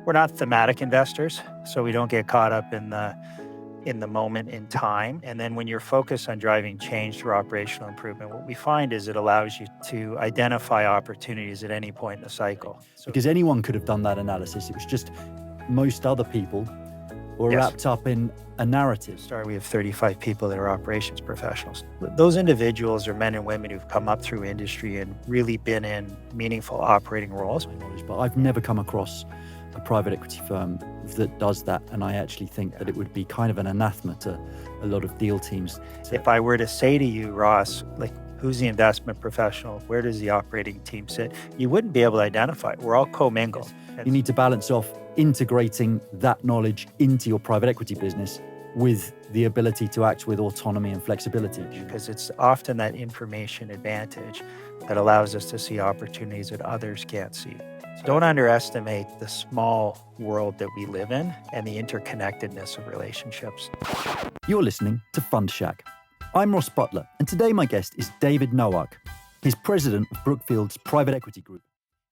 We're not thematic investors, so we don't get caught up in the moment in time. And then when you're focused on driving change through operational improvement, what we find is it allows you to identify opportunities at any point in the cycle. Because anyone could have done that analysis. It was just most other people were wrapped up in a narrative. We have 35 people that are operations professionals. Those individuals are men and women who've come up through industry and really been in meaningful operating roles. But I've never come across a private equity firm that does that, and I actually think that it would be kind of an anathema to a lot of deal teams. If I were to say to you, Ross, who's the investment professional? Where does the operating team sit? You wouldn't be able to identify. We're all co-mingled. You need to balance off integrating that knowledge into your private equity business with the ability to act with autonomy and flexibility. Because it's often that information advantage that allows us to see opportunities that others can't see. So don't underestimate the small world that we live in and the interconnectedness of relationships. You're listening to Fund Shack. I'm Ross Butler, and today my guest is David Nowak. He's president of Brookfield's private equity group.